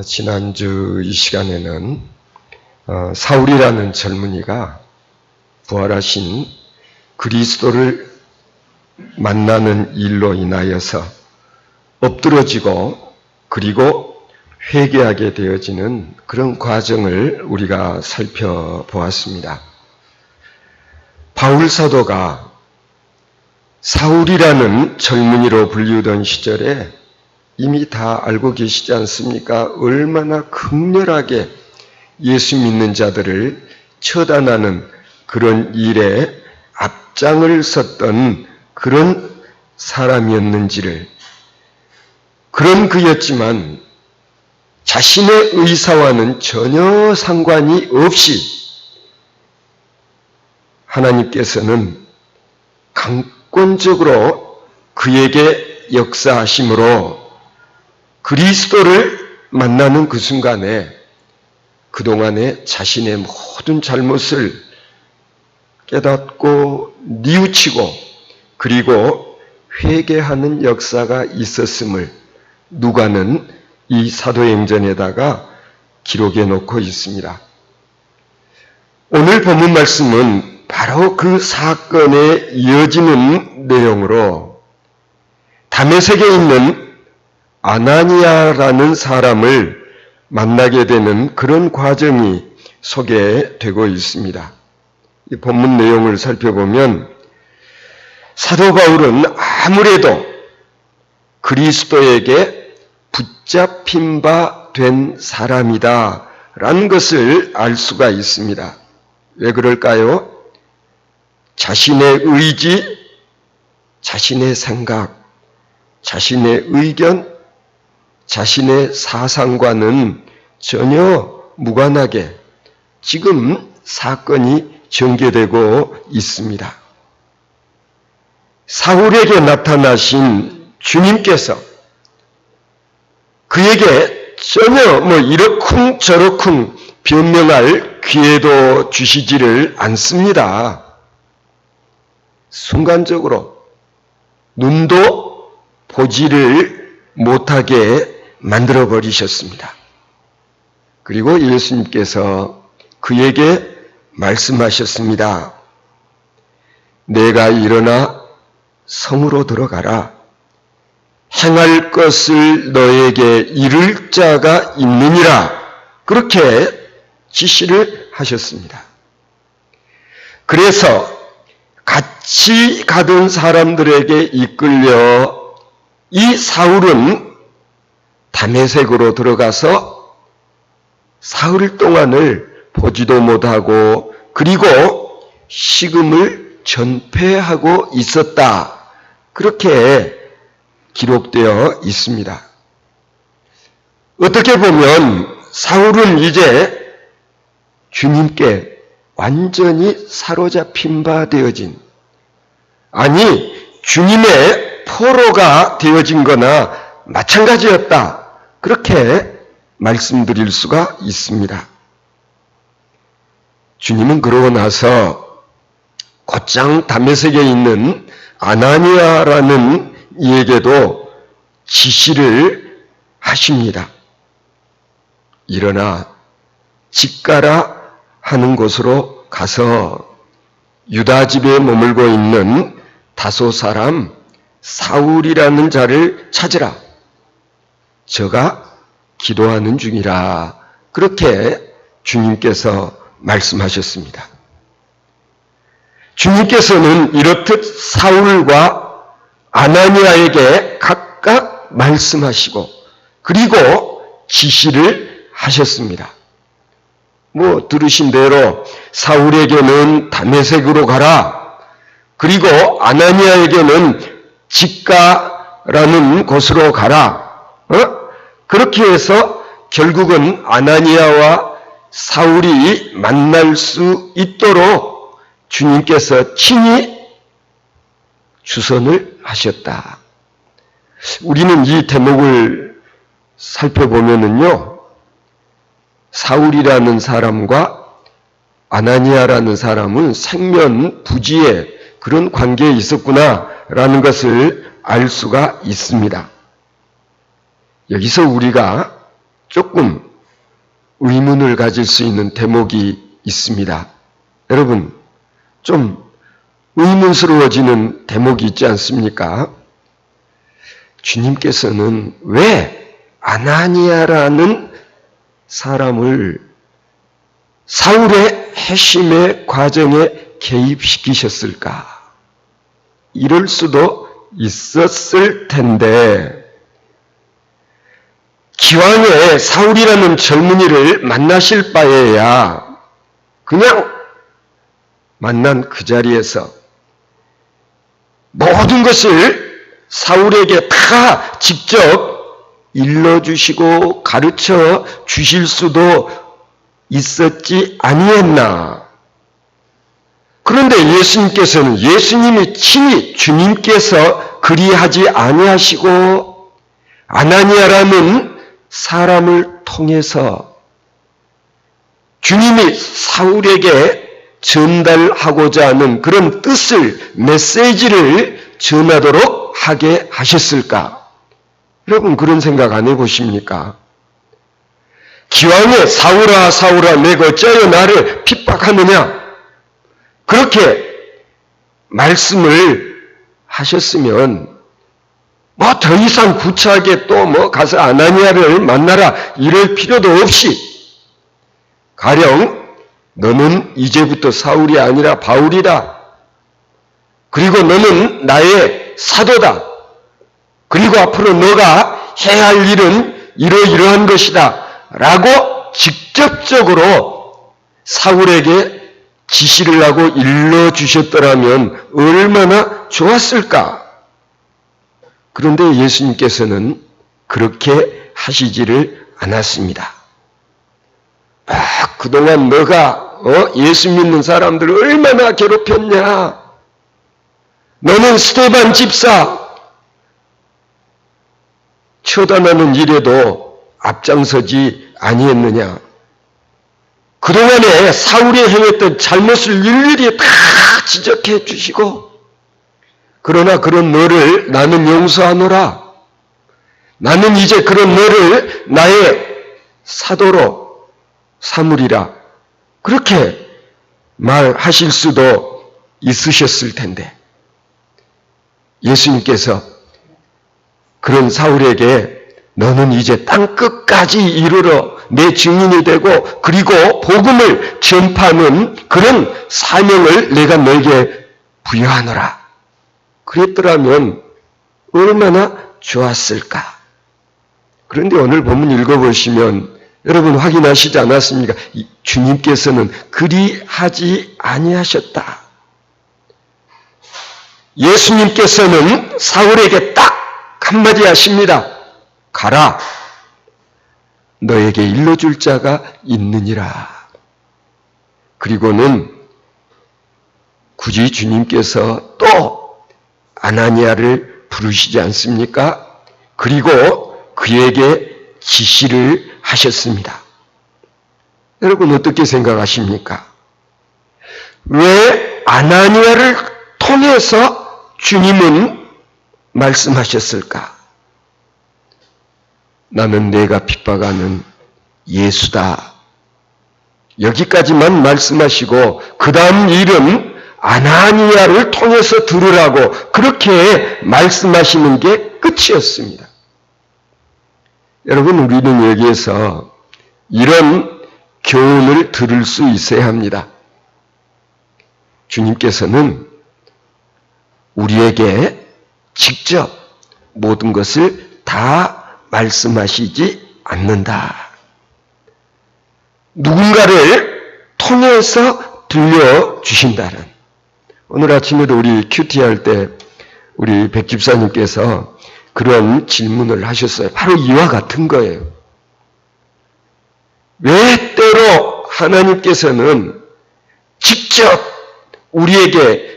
지난주 이 시간에는 사울이라는 젊은이가 부활하신 그리스도를 만나는 일로 인하여서 엎드러지고 그리고 회개하게 되어지는 그런 과정을 우리가 살펴보았습니다. 바울 사도가 사울이라는 젊은이로 불리우던 시절에 이미 다 알고 계시지 않습니까? 얼마나 극렬하게 예수 믿는 자들을 처단하는 그런 일에 앞장을 섰던 그런 사람이었는지를, 그런 그였지만 자신의 의사와는 전혀 상관이 없이 하나님께서는 강권적으로 그에게 역사하심으로 그리스도를 만나는 그 순간에 그동안에 자신의 모든 잘못을 깨닫고 뉘우치고 그리고 회개하는 역사가 있었음을 누가는 이 사도행전에다가 기록해 놓고 있습니다. 오늘 본문 말씀은 바로 그 사건에 이어지는 내용으로 다메섹에 있는 아나니아라는 사람을 만나게 되는 그런 과정이 소개되고 있습니다. 이 본문 내용을 살펴보면 사도 바울은 아무래도 그리스도에게 붙잡힌 바 된 사람이다 라는 것을 알 수가 있습니다. 왜 그럴까요? 자신의 의지, 자신의 생각, 자신의 의견, 자신의 사상과는 전혀 무관하게 지금 사건이 전개되고 있습니다. 사울에게 나타나신 주님께서 그에게 전혀 이러쿵 저러쿵 변명할 기회도 주시지를 않습니다. 순간적으로 눈도 보지를 못하게 만들어 버리셨습니다. 그리고 예수님께서 그에게 말씀하셨습니다. 내가 일어나 성으로 들어가라. 행할 것을 너에게 이를 자가 있느니라. 그렇게 지시를 하셨습니다. 그래서 같이 가던 사람들에게 이끌려 이 사울은 다메섹으로 들어가서 사흘 동안을 보지도 못하고 그리고 식음을 전폐하고 있었다. 그렇게 기록되어 있습니다. 어떻게 보면 사울은 이제 주님께 완전히 사로잡힌 바 되어진, 아니 주님의 포로가 되어진 거나 마찬가지였다. 그렇게 말씀드릴 수가 있습니다. 주님은 그러고 나서 곧장 다메섹에 있는 아나니아라는 이에게도 지시를 하십니다. 일어나 집가라 하는 곳으로 가서 유다 집에 머물고 있는 다소 사람 사울이라는 자를 찾으라. 저가 기도하는 중이라. 그렇게 주님께서 말씀하셨습니다. 주님께서는 이렇듯 사울과 아나니아에게 각각 말씀하시고 그리고 지시를 하셨습니다. 들으신 대로 사울에게는 다메섹으로 가라. 그리고 아나니아에게는 집가라는 곳으로 가라. 그렇게 해서 결국은 아나니아와 사울이 만날 수 있도록 주님께서 친히 주선을 하셨다. 우리는 이 대목을 살펴보면은요, 사울이라는 사람과 아나니아라는 사람은 생면 부지의 그런 관계에 있었구나라는 것을 알 수가 있습니다. 여기서 우리가 조금 의문을 가질 수 있는 대목이 있습니다. 여러분, 좀 의문스러워지는 대목이 있지 않습니까? 주님께서는 왜 아나니아라는 사람을 사울의 회심의 과정에 개입시키셨을까? 이럴 수도 있었을 텐데, 기왕에 사울이라는 젊은이를 만나실 바에야 그냥 만난 그 자리에서 모든 것을 사울에게 다 직접 일러주시고 가르쳐 주실 수도 있었지 아니했나. 그런데 예수님이 친히 주님께서 그리하지 아니하시고 아나니아라는 사람을 통해서 주님이 사울에게 전달하고자 하는 그런 뜻을, 메시지를 전하도록 하게 하셨을까? 여러분 그런 생각 안 해보십니까? 기왕에 사울아 사울아 내가 어찌하여 나를 핍박하느냐? 그렇게 말씀을 하셨으면 뭐 더 이상 구차하게 또 뭐 가서 아나니아를 만나라 이럴 필요도 없이 가령 너는 이제부터 사울이 아니라 바울이다. 그리고 너는 나의 사도다. 그리고 앞으로 너가 해야 할 일은 이러이러한 것이다. 라고 직접적으로 사울에게 지시를 하고 일러주셨더라면 얼마나 좋았을까? 그런데 예수님께서는 그렇게 하시지를 않았습니다. 그동안 너가 예수 믿는 사람들을 얼마나 괴롭혔냐? 너는 스데반 집사 처단하는 일에도 앞장서지 아니했느냐? 그동안에 사울이 행했던 잘못을 일일이 다 지적해 주시고 그러나 그런 너를 나는 용서하노라. 나는 이제 그런 너를 나의 사도로 삼으리라. 그렇게 말하실 수도 있으셨을 텐데 예수님께서 그런 사울에게 너는 이제 땅끝까지 이르러 내 증인이 되고 그리고 복음을 전파하는 그런 사명을 내가 너에게 부여하노라. 그랬더라면 얼마나 좋았을까. 그런데 오늘 본문 읽어보시면 여러분 확인하시지 않았습니까? 주님께서는 그리하지 아니하셨다. 예수님께서는 사울에게 딱 한마디 하십니다. 가라. 너에게 일러줄 자가 있느니라. 그리고는 굳이 주님께서 또 아나니아를 부르시지 않습니까? 그리고 그에게 지시를 하셨습니다. 여러분 어떻게 생각하십니까? 왜 아나니아를 통해서 주님은 말씀하셨을까? 나는 내가 핍박하는 예수다. 여기까지만 말씀하시고 그 다음 일은 아나니아를 통해서 들으라고 그렇게 말씀하시는 게 끝이었습니다. 여러분 우리는 여기에서 이런 교훈을 들을 수 있어야 합니다. 주님께서는 우리에게 직접 모든 것을 다 말씀하시지 않는다. 누군가를 통해서 들려주신다는. 오늘 아침에도 우리 큐티 할 때 우리 백 집사님께서 그런 질문을 하셨어요. 바로 이와 같은 거예요. 왜 때로 하나님께서는 직접 우리에게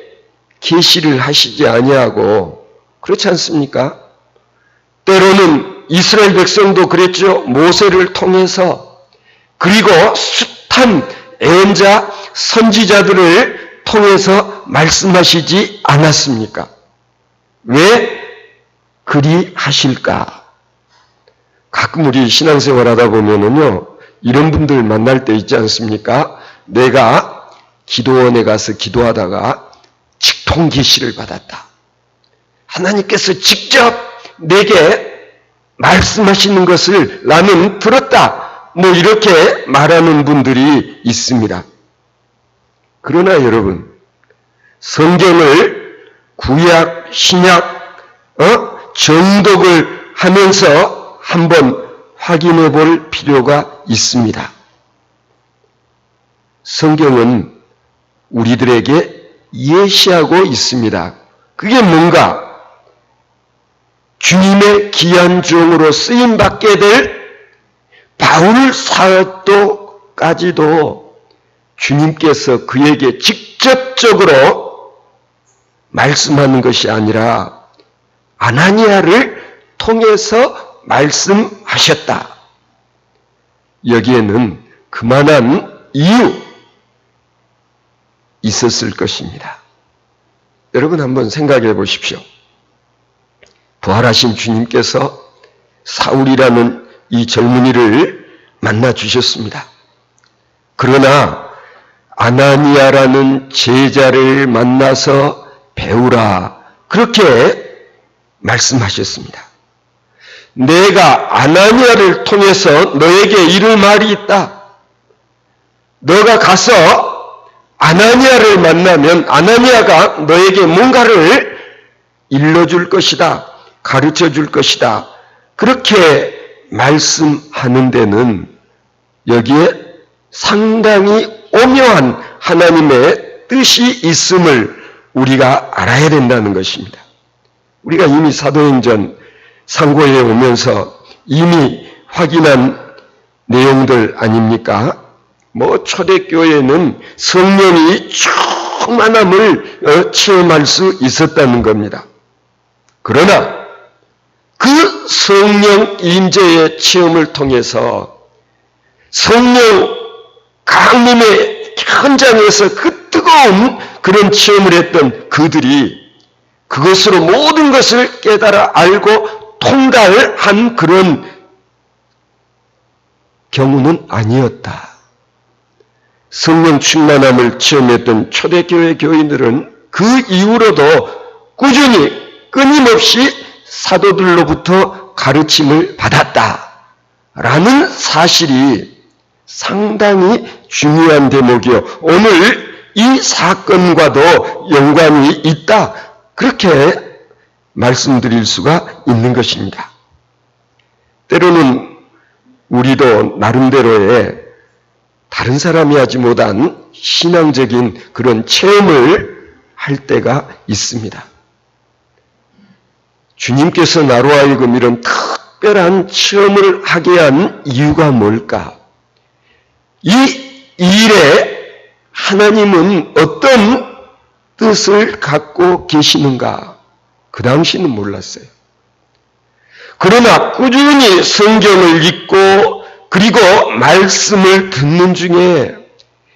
계시를 하시지 아니하고 그렇지 않습니까? 때로는 이스라엘 백성도 그랬죠. 모세를 통해서 그리고 숱한 예언자 선지자들을 통해서 말씀하시지 않았습니까? 왜 그리 하실까? 가끔 우리 신앙생활 하다 보면은요, 이런 분들 만날 때 있지 않습니까? 내가 기도원에 가서 기도하다가 직통 계시를 받았다. 하나님께서 직접 내게 말씀하시는 것을 나는 들었다. 뭐 이렇게 말하는 분들이 있습니다. 그러나 여러분, 성경을 구약, 신약, 정독을 하면서 한번 확인해 볼 필요가 있습니다. 성경은 우리들에게 예시하고 있습니다. 그게 뭔가? 주님의 귀한 종으로 쓰임받게 될 바울 사도까지도 주님께서 그에게 직접적으로 말씀하는 것이 아니라 아나니아를 통해서 말씀하셨다. 여기에는 그만한 이유 있었을 것입니다. 여러분 한번 생각해 보십시오. 부활하신 주님께서 사울이라는 이 젊은이를 만나 주셨습니다. 그러나 아나니아라는 제자를 만나서 배우라, 그렇게 말씀하셨습니다. 내가 아나니아를 통해서 너에게 이룰 말이 있다. 너가 가서 아나니아를 만나면 아나니아가 너에게 뭔가를 일러줄 것이다. 가르쳐 줄 것이다. 그렇게 말씀하는 데는 여기에 상당히 오묘한 하나님의 뜻이 있음을 우리가 알아야 된다는 것입니다. 우리가 이미 사도행전 상고에 오면서 이미 확인한 내용들 아닙니까? 뭐 초대교회는 성령이 충만함을 체험할 수 있었다는 겁니다. 그러나 그 성령 임재의 체험을 통해서 성령 강림의 현장에서 그 뜨거운 그런 체험을 했던 그들이 그것으로 모든 것을 깨달아 알고 통달한 그런 경우는 아니었다. 성령 충만함을 체험했던 초대교회 교인들은 그 이후로도 꾸준히 끊임없이 사도들로부터 가르침을 받았다라는 사실이 상당히 중요한 대목이요. 오늘 이 사건과도 연관이 있다. 그렇게 말씀드릴 수가 있는 것입니다. 때로는 우리도 나름대로의 다른 사람이 하지 못한 신앙적인 그런 체험을 할 때가 있습니다. 주님께서 나로 하여금 이런 특별한 체험을 하게 한 이유가 뭘까? 이 일에 하나님은 어떤 뜻을 갖고 계시는가? 그 당시는 몰랐어요. 그러나 꾸준히 성경을 읽고 그리고 말씀을 듣는 중에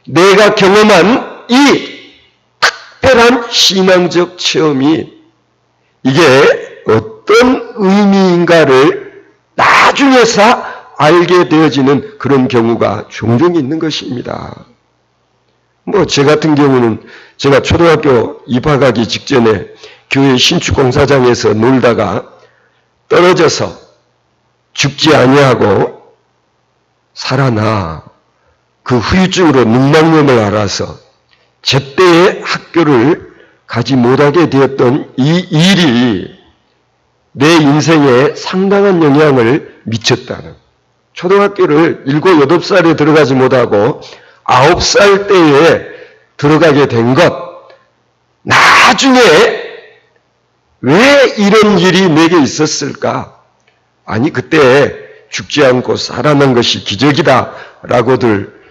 내가 경험한 이 특별한 신앙적 체험이 이게 어떤 의미인가를 나중에서 알게 되어지는 그런 경우가 종종 있는 것입니다. 뭐 제 같은 경우는 제가 초등학교 입학하기 직전에 교회 신축공사장에서 놀다가 떨어져서 죽지 아니하고 살아나 그 후유증으로 능랑염을 알아서 제때의 학교를 가지 못하게 되었던 이 일이 내 인생에 상당한 영향을 미쳤다는, 초등학교를 7, 8살에 들어가지 못하고 9살 때에 들어가게 된 것, 나중에 왜 이런 일이 내게 있었을까? 아니 그때 죽지 않고 살아난 것이 기적이다 라고들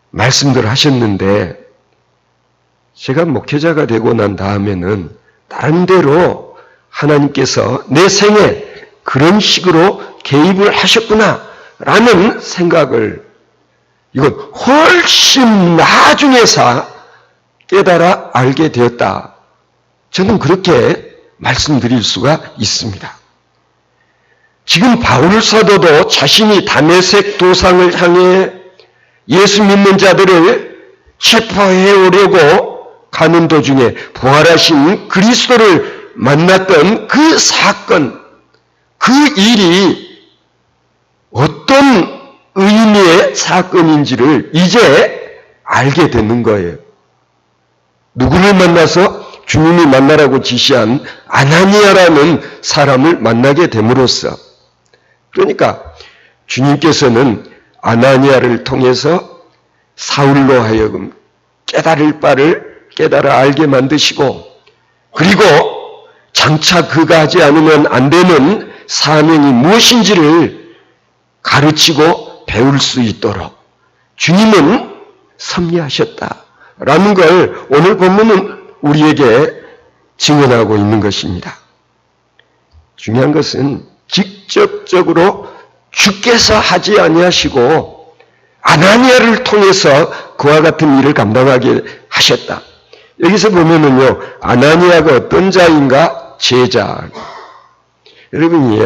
말씀들 하셨는데, 제가 목회자가 되고 난 다음에는 나름대로 하나님께서 내 생에 그런 식으로 개입을 하셨구나 라는 생각을, 이건 훨씬 나중에서 깨달아 알게 되었다. 저는 그렇게 말씀드릴 수가 있습니다. 지금 바울 사도도 자신이 다메섹 도상을 향해 예수 믿는 자들을 체포해 오려고 가는 도중에 부활하신 그리스도를 만났던 그 사건, 그 일이 어떤 의미의 사건인지를 이제 알게 되는 거예요. 누구를 만나서 주님이 만나라고 지시한 아나니아라는 사람을 만나게 됨으로써, 그러니까 주님께서는 아나니아를 통해서 사울로 하여금 깨달을 바를 깨달아 알게 만드시고, 그리고 장차 그가 하지 않으면 안 되는 사명이 무엇인지를 가르치고 배울 수 있도록 주님은 섭리하셨다라는 걸 오늘 본문은 우리에게 증언하고 있는 것입니다. 중요한 것은 직접적으로 주께서 하지 아니하시고 아나니아를 통해서 그와 같은 일을 감당하게 하셨다. 여기서 보면은요, 아나니아가 어떤 자인가? 제자. 여러분이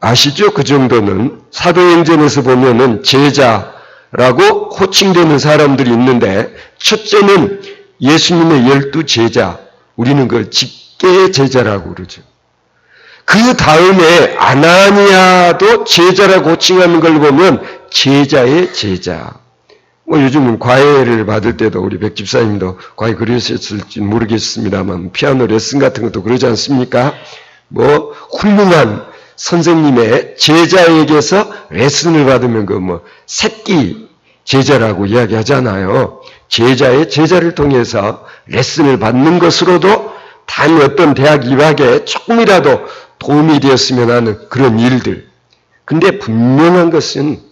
아시죠? 그 정도는 사도행전에서 보면은 제자라고 호칭되는 사람들이 있는데, 첫째는 예수님의 12 제자, 우리는 그걸 직계 제자라고 그러죠. 그 다음에 아나니아도 제자라고 호칭하는 걸 보면 제자의 제자. 요즘은 과외를 받을 때도 우리 백 집사님도 과외 그러셨을지 모르겠습니다만 피아노 레슨 같은 것도 그러지 않습니까? 훌륭한 선생님의 제자에게서 레슨을 받으면 새끼 제자라고 이야기하잖아요. 제자의 제자를 통해서 레슨을 받는 것으로도 단 어떤 대학 입학에 조금이라도 도움이 되었으면 하는 그런 일들. 근데 분명한 것은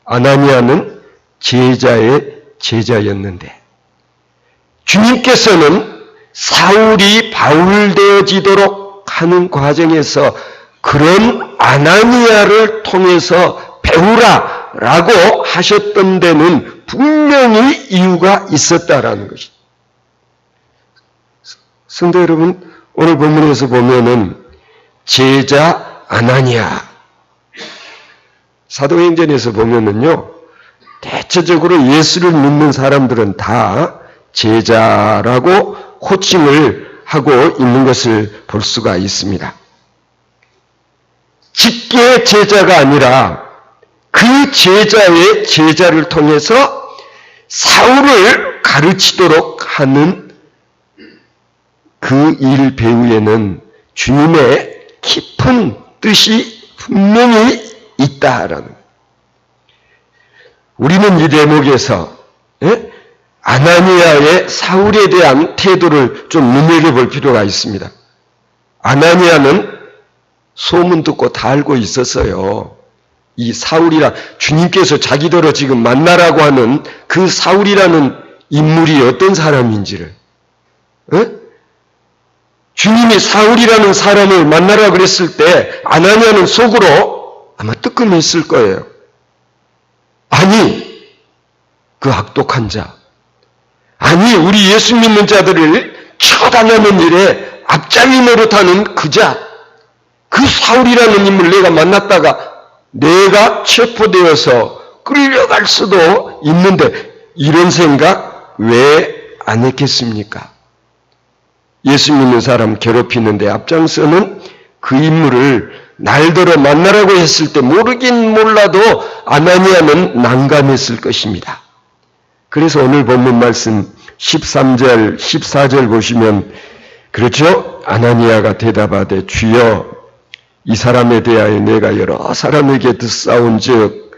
아나니아는 제자의 제자였는데, 주님께서는 사울이 바울 되어지도록 하는 과정에서 그런 아나니아를 통해서 배우라라고 하셨던 데는 분명히 이유가 있었다라는 것입니다. 성도 여러분, 오늘 본문에서 보면은 제자 아나니아, 사도행전에서 보면은요, 대체적으로 예수를 믿는 사람들은 다 제자라고 호칭을 하고 있는 것을 볼 수가 있습니다. 직계 제자가 아니라 그 제자의 제자를 통해서 사울을 가르치도록 하는 그 일 배후에는 주님의 깊은 뜻이 분명히 있다라는 거예요. 우리는 이 대목에서 아나니아의 사울에 대한 태도를 좀 눈여겨볼 필요가 있습니다. 아나니아는 소문 듣고 다 알고 있었어요. 이 사울이라, 주님께서 자기더러 지금 만나라고 하는 그 사울이라는 인물이 어떤 사람인지를, 주님이 사울이라는 사람을 만나라 그랬을 때 아나니아는 속으로 아마 뜨끔했을 거예요. 아니, 그 악독한 자, 아니 우리 예수 믿는 자들을 처단하는 일에 앞장이 노릇하는 그 자, 그 사울이라는 인물을 내가 만났다가 내가 체포되어서 끌려갈 수도 있는데 이런 생각 왜 안 했겠습니까? 예수 믿는 사람 괴롭히는데 앞장서는 그 인물을 날더러 만나라고 했을 때 모르긴 몰라도 아나니아는 난감했을 것입니다. 그래서 오늘 본문 말씀 13절, 14절 보시면 그렇죠? 아나니아가 대답하되 주여 이 사람에 대하여 내가 여러 사람에게 듣사온즉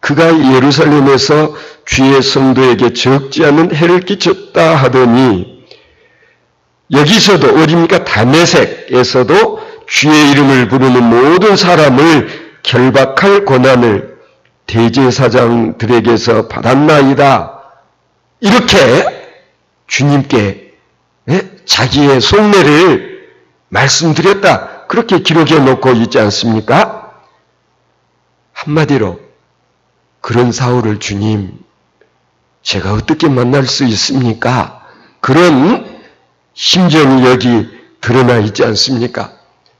그가 예루살렘에서 주의 성도에게 적지 않은 해를 끼쳤다 하더니 여기서도 어디입니까? 다메섹에서도 주의 이름을 부르는 모든 사람을 결박할 권한을 대제사장들에게서 받았나이다. 이렇게 주님께 자기의 속내를 말씀드렸다. 그렇게 기록해 놓고 있지 않습니까? 한마디로 그런 사울을 주님, 제가 어떻게 만날 수 있습니까? 그런 심정이 여기 드러나 있지 않습니까?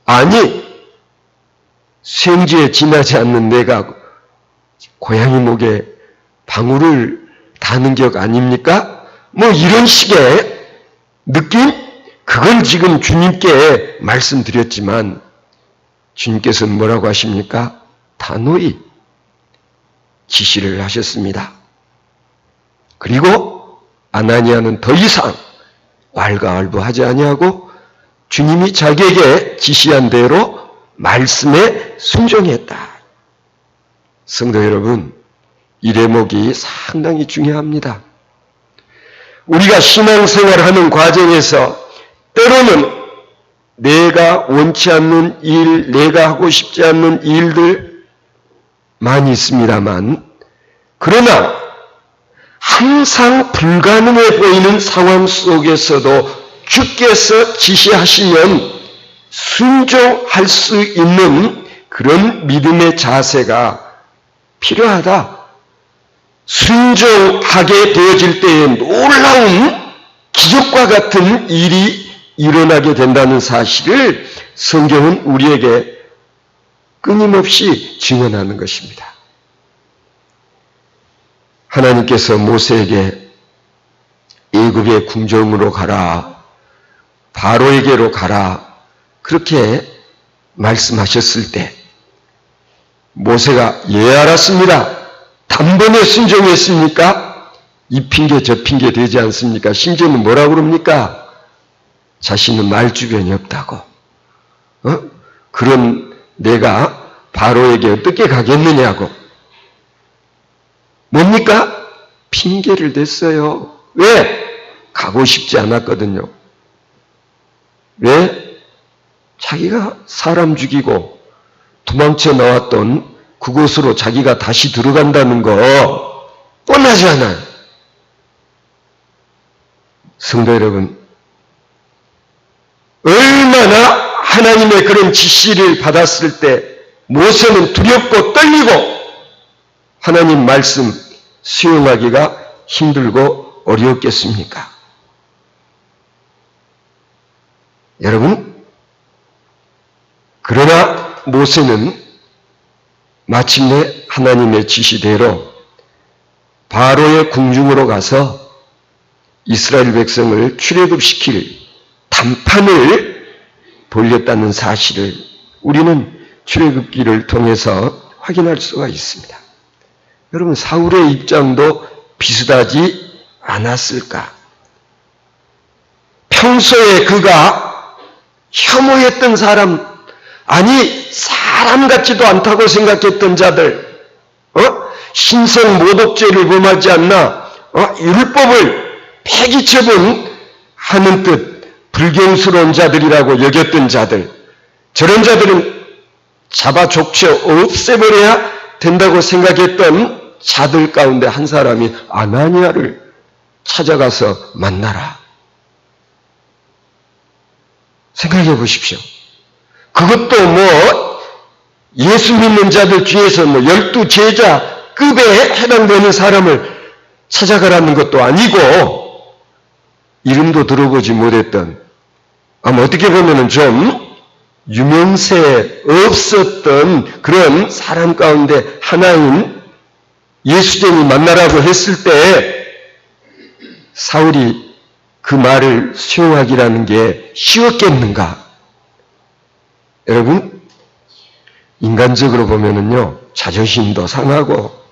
아니, 수행지에 지나지 않는 내가 고양이 목에 방울을 다는 격 아닙니까? 뭐 이런 식의 느낌? 그걸 지금 주님께 말씀드렸지만 주님께서는 뭐라고 하십니까? 단호히 지시를 하셨습니다. 그리고 아나니아는 더 이상 왈가왈부하지 아니하고 주님이 자기에게 지시한 대로 말씀에 순종했다. 성도 여러분, 이 대목이 상당히 중요합니다. 우리가 신앙생활하는 과정에서 때로는 내가 원치 않는 일, 내가 하고 싶지 않는 일들 많이 있습니다만, 그러나 항상 불가능해 보이는 상황 속에서도 주께서 지시하시면 순종할 수 있는 그런 믿음의 자세가 필요하다. 순종하게 되어질 때에 놀라운 기적과 같은 일이 일어나게 된다는 사실을 성경은 우리에게 끊임없이 증언하는 것입니다. 하나님께서 모세에게 애굽의 궁정으로 가라, 바로에게로 가라, 그렇게 말씀하셨을 때 모세가 예 알았습니다. 단번에 순종했습니까? 이 핑계 저 핑계 되지 않습니까? 심지어는 뭐라고 그럽니까? 자신은 말 주변이 없다고. 그런 내가 바로에게 어떻게 가겠느냐고. 뭡니까? 핑계를 댔어요. 왜? 가고 싶지 않았거든요. 왜? 자기가 사람 죽이고 도망쳐 나왔던 그곳으로 자기가 다시 들어간다는 거 뻔하지 않아요. 성도 여러분, 얼마나 하나님의 그런 지시를 받았을 때 모세는 두렵고 떨리고 하나님 말씀 수용하기가 힘들고 어려웠겠습니까? 여러분, 그러나 모세는 마침내 하나님의 지시대로 바로의 궁중으로 가서 이스라엘 백성을 출애굽시킬 단판을 돌렸다는 사실을 우리는 출애굽기를 통해서 확인할 수가 있습니다. 여러분, 사울의 입장도 비슷하지 않았을까? 평소에 그가 혐오했던 사람, 아니 사람 같지도 않다고 생각했던 자들, 신성 모독죄를 범하지 않나, 율법을 폐기처분 하는 듯 불경스러운 자들이라고 여겼던 자들, 저런 자들은 잡아 족쳐 없애버려야 된다고 생각했던 자들 가운데 한 사람이 아나니아를 찾아가서 만나라. 생각해 보십시오. 그것도 뭐 예수 믿는 자들 중에서 뭐 12제자급에 해당되는 사람을 찾아가라는 것도 아니고 이름도 들어보지 못했던, 아마 어떻게 보면은 좀 유명세 없었던 그런 사람 가운데 하나인 예수쟁이 만나라고 했을 때 사울이 그 말을 수용하기라는 게 쉬웠겠는가? 여러분, 인간적으로 보면은요, 자존심도 상하고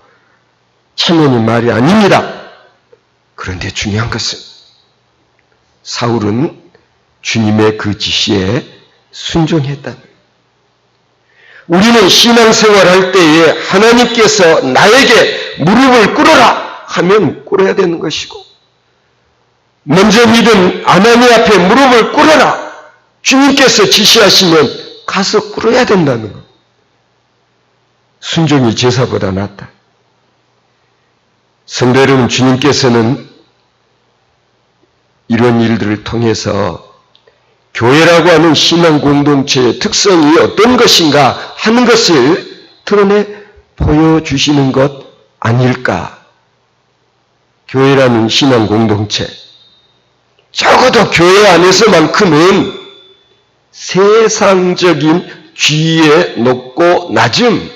체면이 말이 아닙니다. 그런데 중요한 것은 사울은 주님의 그 지시에 순종했다. 우리는 신앙생활 할 때에 하나님께서 나에게 무릎을 꿇어라 하면 꿇어야 되는 것이고, 먼저 믿은 아나니 앞에 무릎을 꿇어라 주님께서 지시하시면 가서 꿇어야 된다는 것. 순종이 제사보다 낫다. 성도 여러분, 주님께서는 이런 일들을 통해서 교회라고 하는 신앙 공동체의 특성이 어떤 것인가 하는 것을 드러내 보여주시는 것 아닐까. 교회라는 신앙 공동체, 적어도 교회 안에서만큼은 세상적인 지위의 높고 낮음,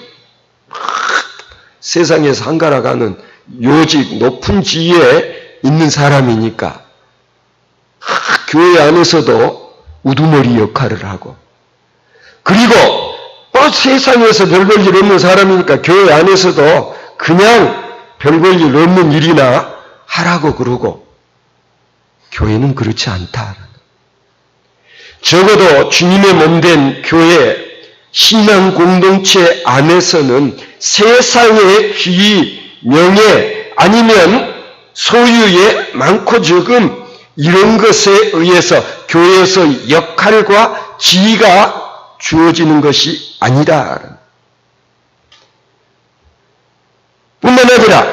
세상에서 한가락하는 요직 높은 지위에 있는 사람이니까 교회 안에서도 우두머리 역할을 하고, 그리고 세상에서 별 볼 일 없는 사람이니까 교회 안에서도 그냥 별 볼 일 없는 일이나 하라고 그러고, 교회는 그렇지 않다. 적어도 주님의 몸된 교회, 신앙 공동체 안에서는 세상의 귀, 명예, 아니면 소유의 많고 적음, 이런 것에 의해서 교회에서 역할과 지위가 주어지는 것이 아니라, 뿐만 아니라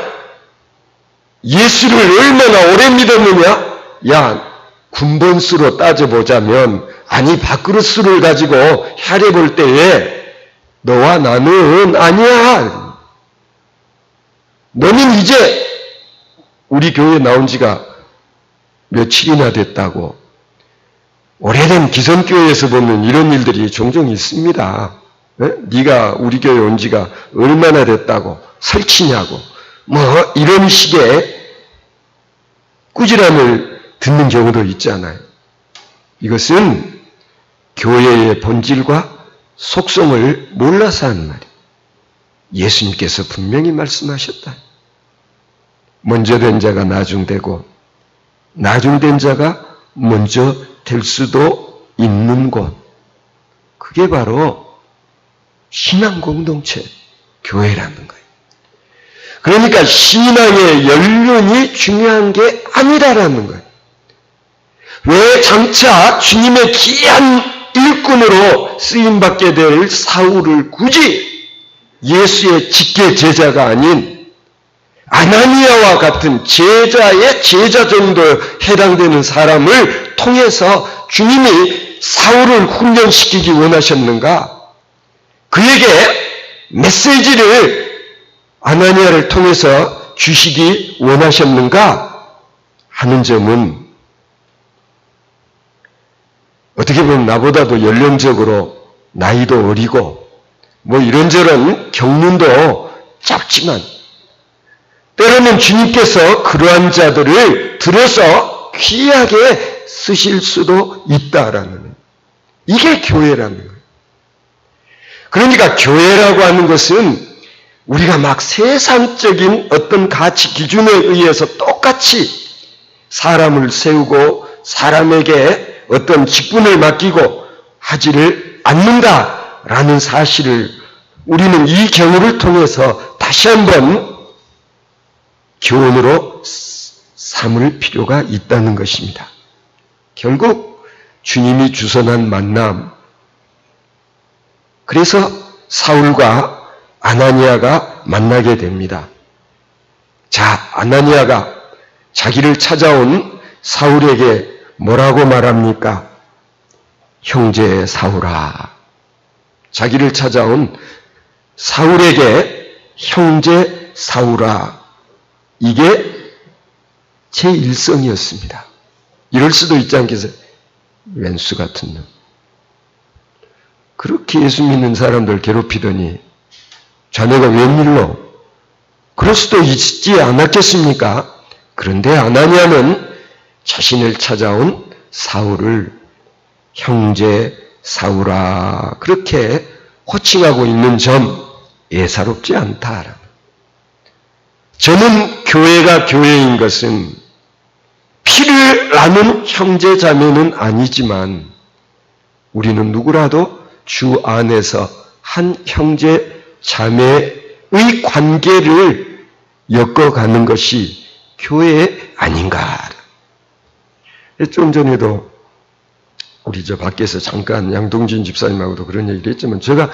예수를 얼마나 오래 믿었느냐? 야, 군번수로 따져보자면, 아니 밥그릇수를 가지고 혈해볼 때에 너와 나는 아니야. 너는 이제 우리 교회에 나온 지가 며칠이나 됐다고. 오래된 기성교회에서 보면 이런 일들이 종종 있습니다. 네가 우리 교회 온 지가 얼마나 됐다고 설치냐고 뭐 이런 식의 꾸지람을 듣는 경우도 있잖아요. 이것은 교회의 본질과 속성을 몰라서 하는 말이에요. 예수님께서 분명히 말씀하셨다. 먼저 된 자가 나중되고 나중된 자가 먼저 될 수도 있는 곳. 그게 바로 신앙 공동체, 교회라는 거예요. 그러니까 신앙의 연륜이 중요한 게 아니라는 거예요. 왜 장차 주님의 귀한 일꾼으로 쓰임받게 될 사울을 굳이 예수의 직계 제자가 아닌 아나니아와 같은 제자의 제자 정도에 해당되는 사람을 통해서 주님이 사울을 훈련시키기 원하셨는가? 그에게 메시지를 아나니아를 통해서 주시기 원하셨는가? 하는 점은 어떻게 보면 나보다도 연령적으로 나이도 어리고 뭐 이런저런 경륜도 짧지만 때로는 주님께서 그러한 자들을 들어서 귀하게 쓰실 수도 있다라는, 이게 교회라는 거예요. 그러니까 교회라고 하는 것은 우리가 막 세상적인 어떤 가치 기준에 의해서 똑같이 사람을 세우고 사람에게 어떤 직분을 맡기고 하지를 않는다라는 사실을 우리는 이 경우를 통해서 다시 한번 교훈으로 삼을 필요가 있다는 것입니다. 결국 주님이 주선한 만남, 그래서 사울과 아나니아가 만나게 됩니다. 자, 아나니아가 자기를 찾아온 사울에게 뭐라고 말합니까? 형제 사울아. 자기를 찾아온 사울에게 형제 사울아. 이게 제 일성이었습니다. 이럴 수도 있지 않겠어요? 왼수 같은 놈. 그렇게 예수 믿는 사람들 괴롭히더니 자네가 웬일로? 그럴 수도 있지 않았겠습니까? 그런데 아나니아는 자신을 찾아온 사울을 형제 사울아 그렇게 호칭하고 있는 점 예사롭지 않다. 저는 교회가 교회인 것은 피를 나눈 형제 자매는 아니지만 우리는 누구라도 주 안에서 한 형제 자매의 관계를 엮어가는 것이 교회 아닌가. 좀 전에도 우리 저 밖에서 잠깐 양동진 집사님하고도 그런 얘기를 했지만 제가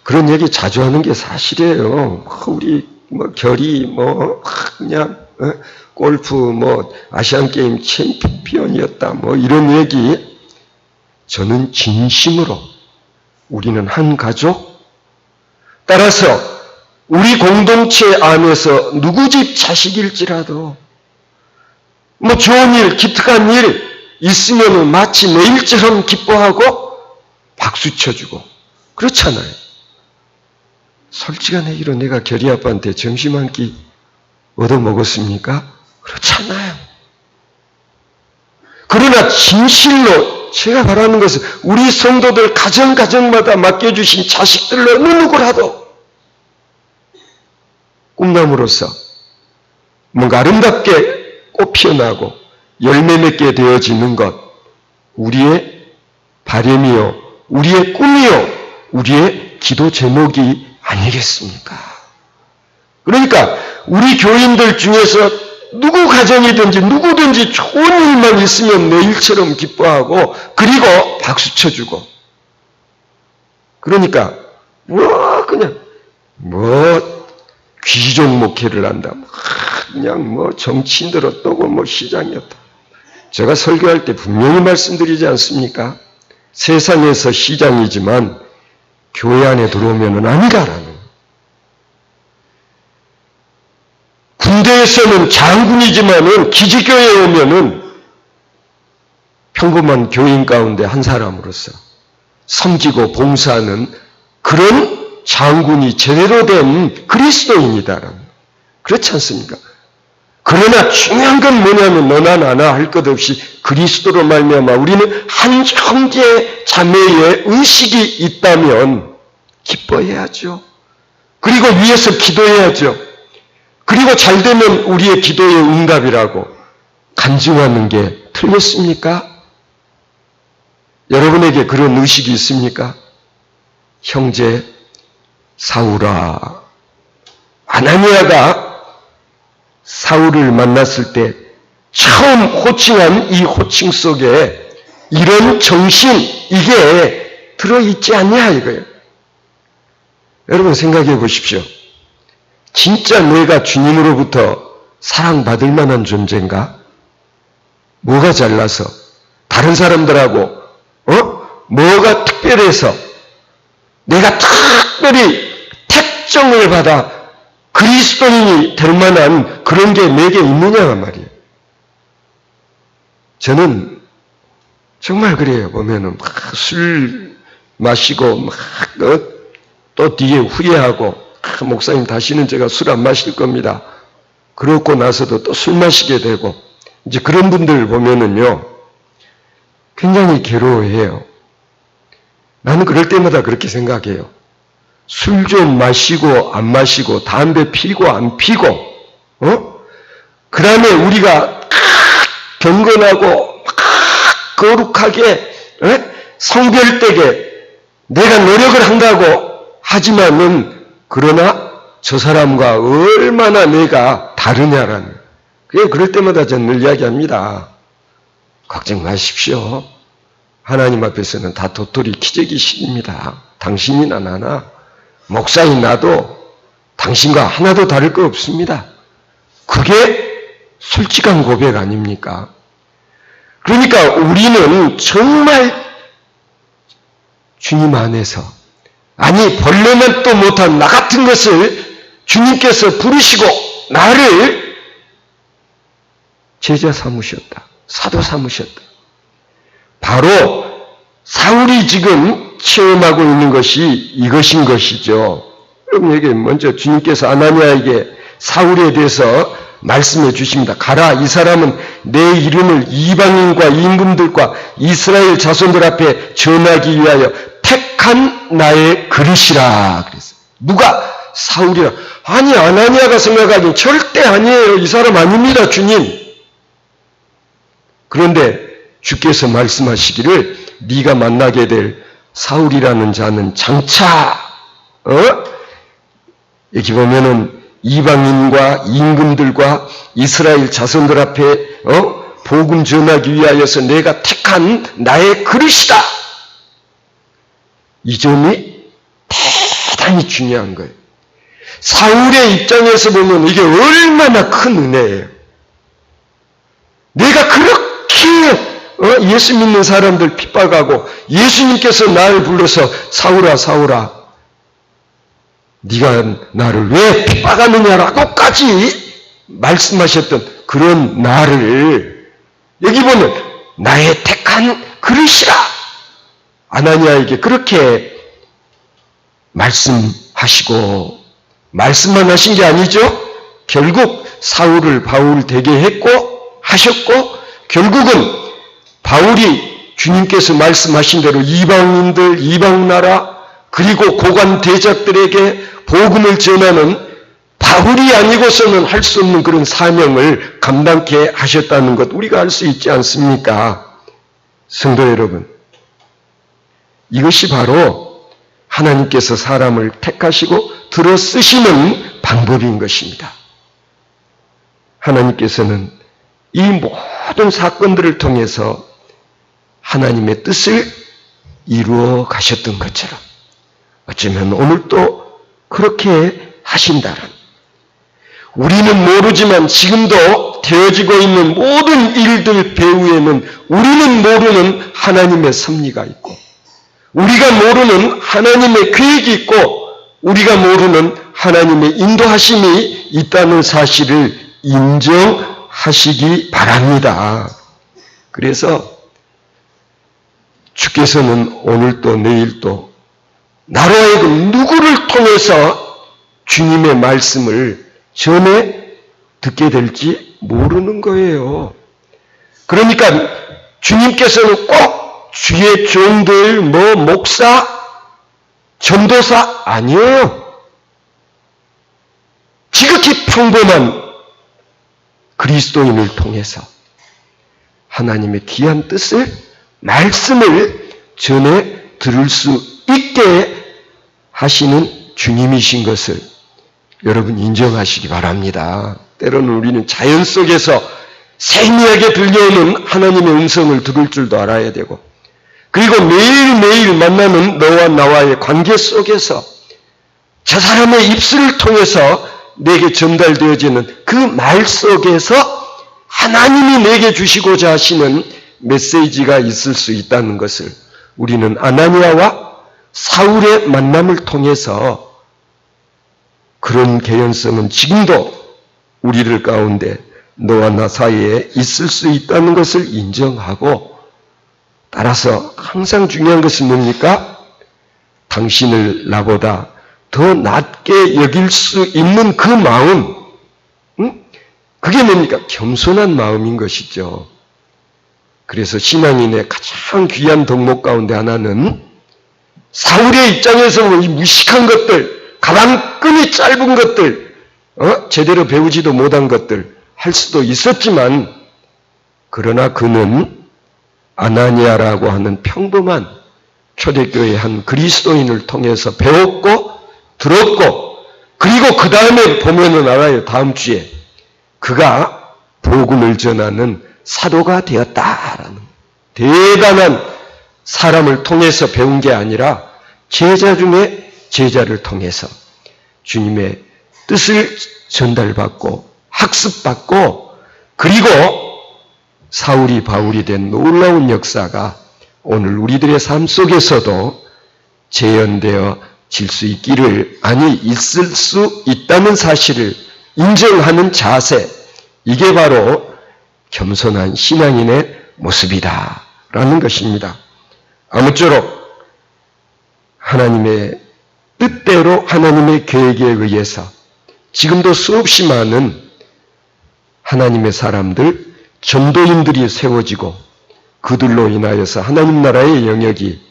그런 얘기 자주 하는 게 사실이에요. 우리 뭐 결이 뭐 그냥 골프 뭐 아시안 게임 챔피언이었다 뭐 이런 얘기, 저는 진심으로 우리는 한 가족, 따라서 우리 공동체 안에서 누구 집 자식일지라도 뭐 좋은 일, 기특한 일 있으면 마치 내일처럼 기뻐하고 박수 쳐주고 그렇잖아요. 솔직한 얘기로 내가 결이 아빠한테 점심 한 끼 얻어먹었습니까? 그렇잖아요. 그러나 진실로 제가 바라는 것은 우리 성도들 가정마다 맡겨주신 자식들 어느 누구라도 꿈나무로서 뭔가 아름답게 꽃 피어나고 열매 맺게 되어지는 것, 우리의 바람이요, 우리의 꿈이요, 우리의 기도 제목이 아니겠습니까? 그러니까 우리 교인들 중에서 누구 가정이든지 누구든지 좋은 일만 있으면 내일처럼 기뻐하고 그리고 박수 쳐주고, 그러니까 그냥 귀족 목회를 한다, 그냥 정치인들 어떠고 시장이었다. 제가 설교할 때 분명히 말씀드리지 않습니까? 세상에서 시장이지만 교회 안에 들어오면은 아니다라는. 군대에서는 장군이지만은 기지교회에 오면은 평범한 교인 가운데 한 사람으로서 섬기고 봉사하는 그런 장군이 제대로 된 그리스도인이다라는. 그렇지 않습니까? 그러나 중요한 건 뭐냐면 너나 나나 할 것 없이 그리스도로 말미암아 우리는 한 형제 자매의 의식이 있다면 기뻐해야죠. 그리고 위에서 기도해야죠. 그리고 잘 되면 우리의 기도의 응답이라고 간증하는 게 틀렸습니까? 여러분에게 그런 의식이 있습니까? 형제 사울아, 아나니아가 사울을 만났을 때 처음 호칭한 이 호칭 속에 이런 정신, 이게 들어있지 않냐 이거예요. 여러분 생각해 보십시오. 진짜 내가 주님으로부터 사랑받을 만한 존재인가? 뭐가 잘나서? 다른 사람들하고 뭐가 특별해서 내가 특별히 택정을 받아 그리스도인이 될 만한 그런 게 내게 있느냐 말이에요. 저는 정말 그래요. 보면은 막 술 마시고 막 또 뒤에 후회하고 목사님 다시는 제가 술 안 마실 겁니다. 그러고 나서도 또 술 마시게 되고 이제 그런 분들 보면은요 굉장히 괴로워해요. 나는 그럴 때마다 그렇게 생각해요. 술 좀 마시고 안 마시고 담배 피고 안 피고 그 다음에 우리가 경건하고 거룩하게 성별되게 내가 노력을 한다고 하지만은 그러나 저 사람과 얼마나 내가 다르냐라는. 그럴 때마다 저는 늘 이야기합니다. 걱정 마십시오. 하나님 앞에서는 다 도토리 키재기 신입니다. 당신이나 나나 목사인 나도 당신과 하나도 다를 거 없습니다. 그게 솔직한 고백 아닙니까? 그러니까 우리는 정말 주님 안에서, 아니 벌레만 또 못한 나 같은 것을 주님께서 부르시고 나를 제자 삼으셨다. 사도 삼으셨다. 바로 사울이 지금 체험하고 있는 것이 이것인 것이죠. 여러분에게 먼저 주님께서 아나니아에게 사울에 대해서 말씀해 주십니다. 가라, 이 사람은 내 이름을 이방인과 임금들과 이스라엘 자손들 앞에 전하기 위하여 택한 나의 그릇이라 그랬어요. 누가? 사울이라. 아니 아나니아가 생각하기엔 절대 아니에요. 이 사람 아닙니다, 주님. 그런데 주께서 말씀하시기를 네가 만나게 될 사울이라는 자는 장차 여기 보면은 이방인과 임금들과 이스라엘 자손들 앞에 복음 전하기 위하여서 내가 택한 나의 그릇이다. 이 점이 대단히 중요한 거예요. 사울의 입장에서 보면 이게 얼마나 큰 은혜예요. 내가 그렇게 예수 믿는 사람들 핍박하고 예수님께서 나를 불러서 사울아 사울아 네가 나를 왜 핍박하느냐라고까지 말씀하셨던 그런 나를 여기 보면 나의 택한 그릇이라 아나니아에게 그렇게 말씀하시고, 말씀만 하신 게 아니죠. 결국 사울을 바울 되게 했고 하셨고, 결국은 바울이 주님께서 말씀하신 대로 이방인들, 이방나라, 그리고 고관 대작들에게 복음을 전하는 바울이 아니고서는 할 수 없는 그런 사명을 감당케 하셨다는 것 우리가 알 수 있지 않습니까? 성도 여러분, 이것이 바로 하나님께서 사람을 택하시고 들어 쓰시는 방법인 것입니다. 하나님께서는 이 모든 사건들을 통해서 하나님의 뜻을 이루어 가셨던 것처럼 어쩌면 오늘도 그렇게 하신다는, 우리는 모르지만 지금도 되어지고 있는 모든 일들 배후에는 우리는 모르는 하나님의 섭리가 있고, 우리가 모르는 하나님의 계획이 있고, 우리가 모르는 하나님의 인도하심이 있다는 사실을 인정하시기 바랍니다. 그래서 주께서는 오늘도 내일도 나로 하여금 누구를 통해서 주님의 말씀을 전해 듣게 될지 모르는 거예요. 그러니까 주님께서는 꼭 주의 종들, 목사, 전도사 아니에요. 지극히 평범한 그리스도인을 통해서 하나님의 귀한 뜻을, 말씀을 전해 들을 수 있게 하시는 주님이신 것을 여러분 인정하시기 바랍니다. 때로는 우리는 자연 속에서 세미하게 들려오는 하나님의 음성을 들을 줄도 알아야 되고, 그리고 매일매일 만나는 너와 나와의 관계 속에서 저 사람의 입술을 통해서 내게 전달되어지는 그 말 속에서 하나님이 내게 주시고자 하시는 메시지가 있을 수 있다는 것을 우리는 아나니아와 사울의 만남을 통해서, 그런 개연성은 지금도 우리들 가운데 너와 나 사이에 있을 수 있다는 것을 인정하고, 따라서 항상 중요한 것은 뭡니까? 당신을 나보다 더 낮게 여길 수 있는 그 마음, 그게 뭡니까? 겸손한 마음인 것이죠. 그래서 신앙인의 가장 귀한 덕목 가운데 하나는 사울의 입장에서 이 무식한 것들, 가방끈이 짧은 것들, 제대로 배우지도 못한 것들 할 수도 있었지만, 그러나 그는 아나니아라고 하는 평범한 초대교회의 한 그리스도인을 통해서 배웠고 들었고, 그리고 그 다음에 보면은 알아요. 다음 주에 그가 복음을 전하는 사도가 되었다라는, 대단한 사람을 통해서 배운 게 아니라 제자 중에 제자를 통해서 주님의 뜻을 전달받고 학습받고, 그리고 사울이 바울이 된 놀라운 역사가 오늘 우리들의 삶 속에서도 재현되어 질 수 있기를, 아니 있을 수 있다는 사실을 인정하는 자세, 이게 바로 겸손한 신앙인의 모습이다라는 것입니다. 아무쪼록 하나님의 뜻대로 하나님의 계획에 의해서 지금도 수없이 많은 하나님의 사람들, 전도인들이 세워지고, 그들로 인하여서 하나님 나라의 영역이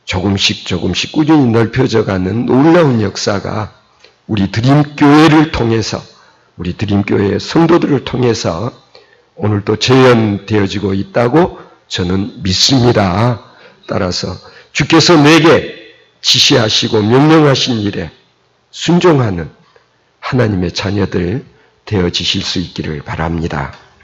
조금씩 꾸준히 넓혀져가는 놀라운 역사가 우리 드림교회를 통해서, 우리 드림교회의 성도들을 통해서 오늘도 재현되어지고 있다고 저는 믿습니다. 따라서 주께서 내게 지시하시고 명령하신 일에 순종하는 하나님의 자녀들 되어지실 수 있기를 바랍니다.